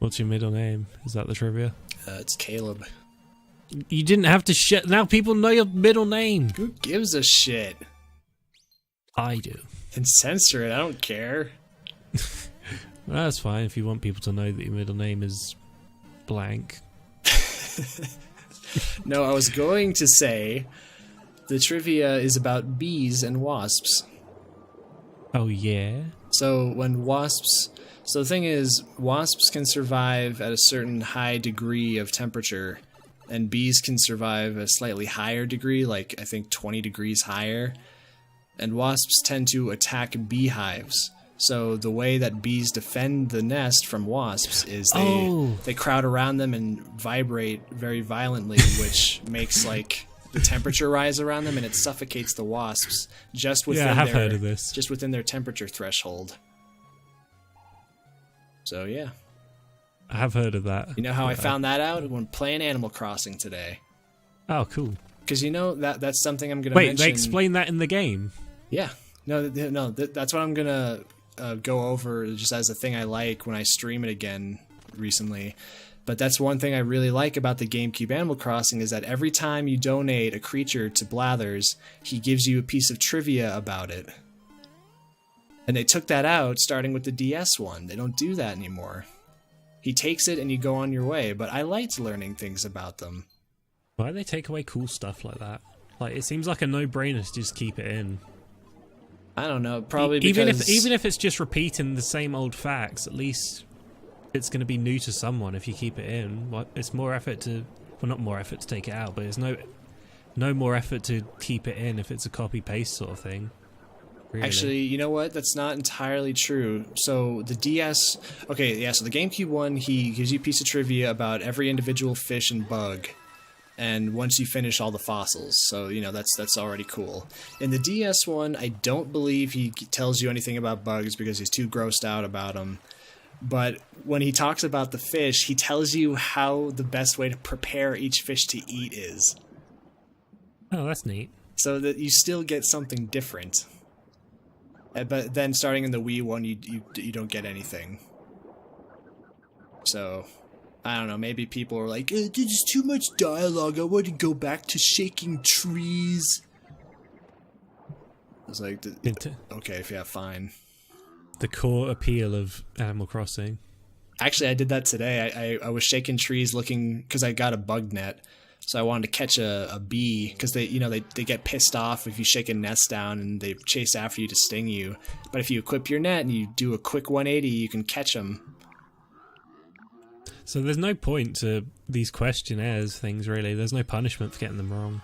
What's your middle name? Is that the trivia? It's Caleb. You didn't have to shit. Now people know your middle name. Who gives a shit? I do. And censor it. I don't care. Well, that's fine if you want people to know that your middle name is blank. No, I was going to say the trivia is about bees and wasps. Oh, yeah? So the thing is, wasps can survive at a certain high degree of temperature, and bees can survive a slightly higher degree, like I think 20 degrees higher. And wasps tend to attack beehives. So the way that bees defend the nest from wasps is they crowd around them and vibrate very violently, which makes like the temperature rise around them, and it suffocates the wasps just within heard of this. Just within their temperature threshold. So yeah, I have heard of that. you know how I found that out? When playing Animal Crossing today. Oh, cool. Because you know that's something I'm gonna Wait, mention. they explain that in the game? Yeah, no, that's what I'm gonna go over just as a thing I like when I stream it again recently. But that's one thing I really like about the GameCube Animal Crossing is that every time you donate a creature to Blathers, he gives you a piece of trivia about it. And they took that out starting with the DS one. They don't do that anymore. He takes it and you go on your way, but I liked learning things about them. Why do they take away cool stuff like that? Like, it seems like a no-brainer to just keep it in. I don't know, probably because... Even if it's just repeating the same old facts, at least it's going to be new to someone if you keep it in. It's more effort to... Well, not more effort to take it out, but it's no more effort to keep it in if it's a copy-paste sort of thing. Really. Actually, you know what? That's not entirely true. So the DS... Okay, yeah, so the GameCube one, he gives you a piece of trivia about every individual fish and bug. And once you finish all the fossils, so you know that's already cool. In the DS one, I don't believe he tells you anything about bugs because he's too grossed out about them. But when he talks about the fish, he tells you how the best way to prepare each fish to eat is. Oh, that's neat. So that you still get something different. But then starting in the Wii one, you don't get anything. So... I don't know, maybe people are like, this is too much dialogue, I want to go back to shaking trees. I was like, okay, yeah, fine. The core appeal of Animal Crossing. Actually, I did that today. I was shaking trees looking, because I got a bug net, so I wanted to catch a bee, because they get pissed off if you shake a nest down and they chase after you to sting you. But if you equip your net and you do a quick 180, you can catch them. So there's no point to these questionnaires things, really. There's no punishment for getting them wrong.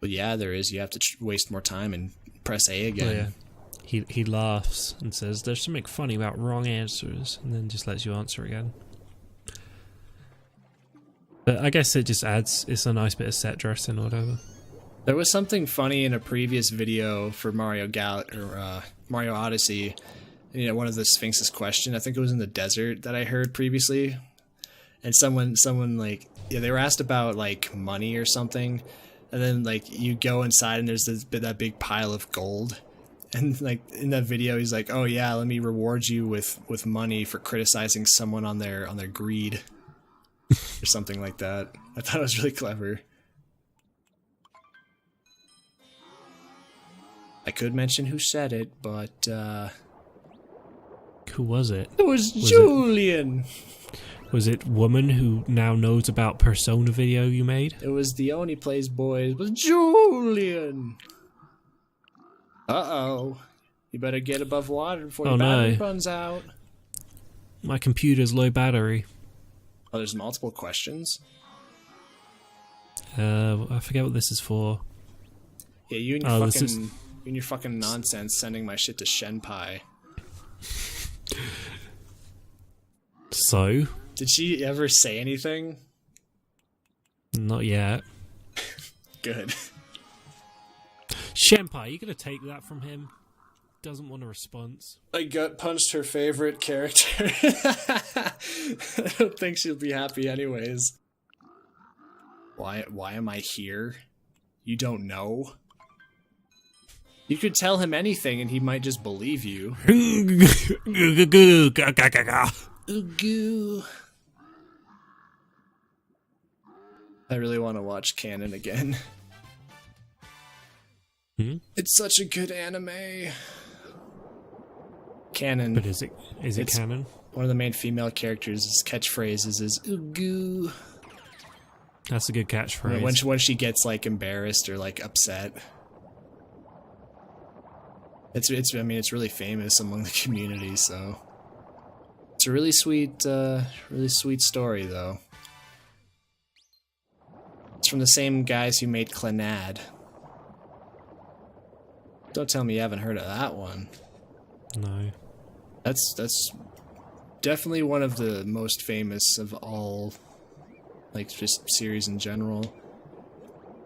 But yeah, there is. You have to waste more time and press A again. Oh, yeah. He laughs and says, there's something funny about wrong answers, and then just lets you answer again. But I guess it just adds, it's a nice bit of set dressing or whatever. There was something funny in a previous video for Mario Odyssey. You know, one of the Sphinx's question, I think it was in the desert that I heard previously. And someone like, yeah, they were asked about like money or something. And then like you go inside and there's that big pile of gold. And like in that video, he's like, oh yeah, let me reward you with money for criticizing someone on their greed. Or something like that. I thought it was really clever. I could mention who said it, but who was it? It was Julian. Was it woman who now knows about Persona video you made? It was the Oni Plays Boys. It was Julian. Uh-oh. You better get above water before your battery runs out. My computer's low battery. Oh, there's multiple questions? I forget what this is for. Yeah, you and your fucking nonsense sending my shit to Shenpai. So? Did she ever say anything? Not yet. Good. Shenpai, you gonna take that from him? Doesn't want a response. I gut punched her favorite character. I don't think she'll be happy anyways. Why am I here? You don't know? You could tell him anything and he might just believe you. Ooh goo. I really want to watch Canon again. It's such a good anime. Canon. But is it canon? One of the main female characters' catchphrases is "ooh goo." That's a good catchphrase. When she gets like embarrassed or like upset. I mean it's really famous among the community, so it's a really sweet story though. It's from the same guys who made Clannad. Don't tell me you haven't heard of that one. No. That's definitely one of the most famous of all, like just series in general.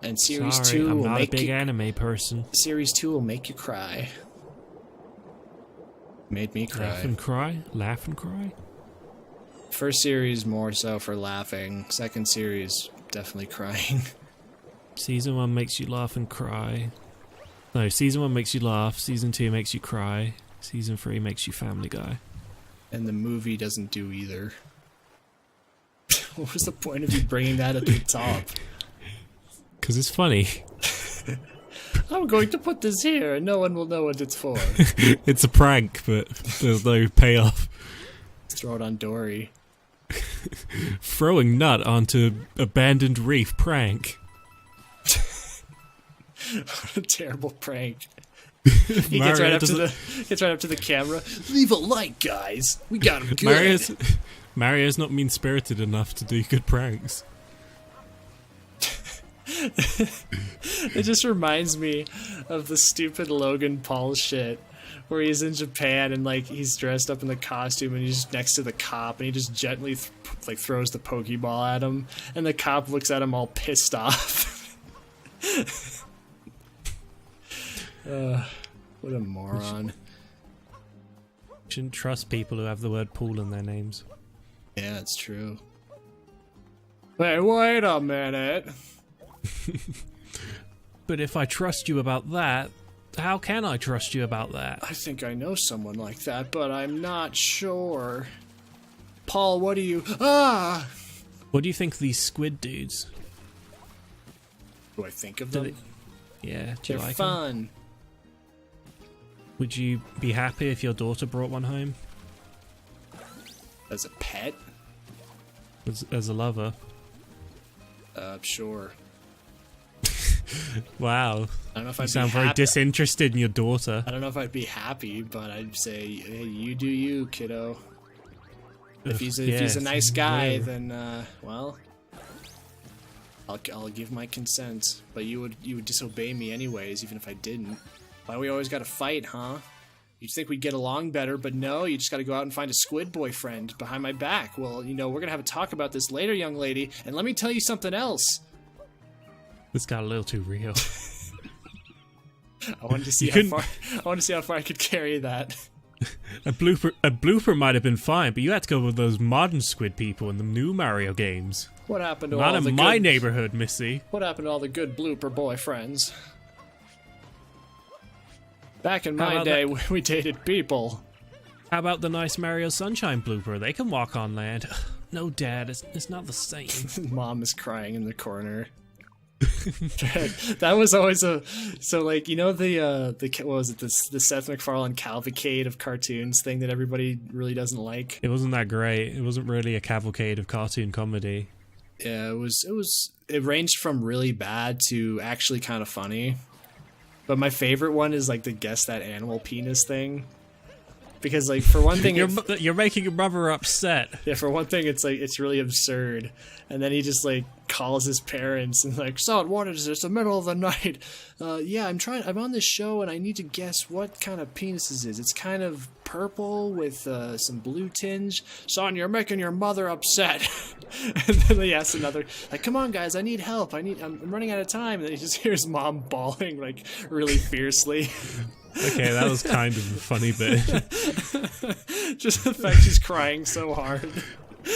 And series Sorry, 2 I'm will not make a big you, anime person. Series 2 will make you cry. Made me cry. Laugh and cry? Laugh and cry? First series more so for laughing. Second series definitely crying. Season 1 makes you laugh and cry. No, Season 1 makes you laugh. Season 2 makes you cry. Season 3 makes you Family Guy. And the movie doesn't do either. What was the point of you bringing that at the top? Because it's funny. I'm going to put this here and no one will know what it's for. It's a prank, but there's no payoff. Throw it on Dory. Throwing nut onto abandoned reef prank. What a terrible prank. He gets right up to the camera. Leave a like, guys. We got him good. Mario's not mean-spirited enough to do good pranks. It just reminds me of the stupid Logan Paul shit where he's in Japan and like he's dressed up in the costume and he's next to the cop and he just gently throws the Pokeball at him and the cop looks at him all pissed off. What a moron. Shouldn't trust people who have the word pool in their names. Yeah, it's true. Hey, wait a minute. But if I trust you about that, how can I trust you about that? I think I know someone like that, but I'm not sure. Paul, what do you... Ah! What do you think of these squid dudes? Do I think of them? Yeah, do you They're like them? fun. Would you be happy if your daughter brought one home? As a pet? As a lover? Sure. Wow. I don't know if You I'd sound be very happy. disinterested in your daughter. I don't know if I'd be happy, but I'd say, hey, you do you, kiddo. If he's a nice guy, then well, I'll give my consent. But you would disobey me anyways, even if I didn't. Why we always gotta fight, huh? You'd think we'd get along better, but no, you just gotta go out and find a squid boyfriend behind my back. Well, you know, we're gonna have a talk about this later, young lady, and let me tell you something else. This got a little too real. I wanted to see how far I could carry that. A blooper might have been fine, but you had to go with those modern squid people in the new Mario games. What happened to Not all the in my neighborhood, Missy. What happened to all the good blooper boyfriends? Back in my day, we dated people. How about the nice Mario Sunshine blooper? They can walk on land. No, Dad, it's not the same. Mom is crying in the corner. That was always like, you know, the what was it, the Seth MacFarlane cavalcade of cartoons thing that everybody really doesn't like. It wasn't that great. It wasn't really a cavalcade of cartoon comedy. Yeah, it ranged from really bad to actually kind of funny. But my favorite one is like the guess that animal penis thing. Because like for one thing you're making your mother upset. Yeah, for one thing it's like it's really absurd. And then he just like calls his parents and like, "Son, what is this? It's the middle of the night. Yeah, I'm on this show and I need to guess what kind of penis this is. It's kind of purple with some blue tinge. Son, you're making your mother upset." And then he asks another, like, "Come on guys, I need help. I'm running out of time." And then he just hears Mom bawling like really fiercely. Okay, that was kind of a funny bit. Just the fact she's crying so hard.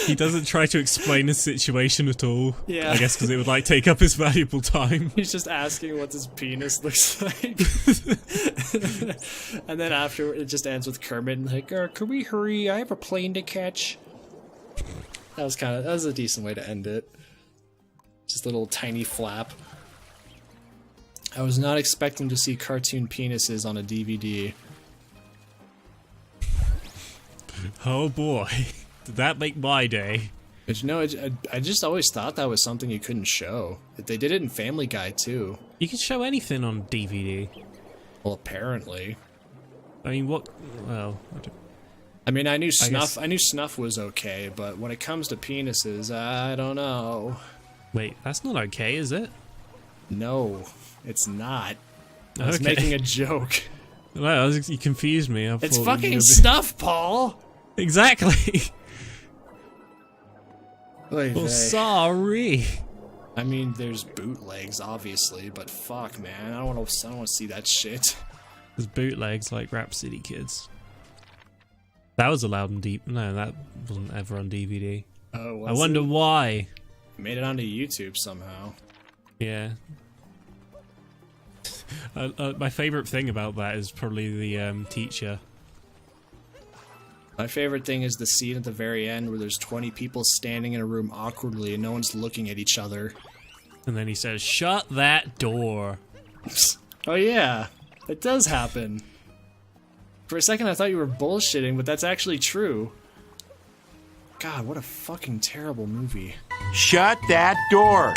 He doesn't try to explain his situation at all. Yeah. I guess because it would like take up his valuable time. He's just asking what his penis looks like. And then after it just ends with Kermit like, "Can we hurry? I have a plane to catch." That was a decent way to end it. Just a little tiny flap. I was not expecting to see cartoon penises on a DVD. Oh boy, did that make my day? But you know, I just always thought that was something you couldn't show. They did it in Family Guy too. You can show anything on DVD. Well, apparently. I mean, what? Well, I mean, I knew Snuff was okay, but when it comes to penises, I don't know. wait, that's not okay, is it? No, it's not. I was Okay. making a joke. No, you confused me. I It's thought fucking you were Snuff, Paul! Exactly. Oy Well, vey. sorry. I mean, there's bootlegs, obviously, but fuck, man, I don't want to see that shit. There's bootlegs like Rap City Kids. That was allowed in deep. No, that wasn't ever on DVD. Oh, I wonder why. Made it onto YouTube somehow. Yeah. My favorite thing about that is probably the teacher. My favorite thing is the scene at the very end where there's 20 people standing in a room awkwardly and no one's looking at each other. And then he says, "Shut that door." Oh yeah, it does happen. For a second I thought you were bullshitting, but that's actually true. God, what a fucking terrible movie. Shut that door!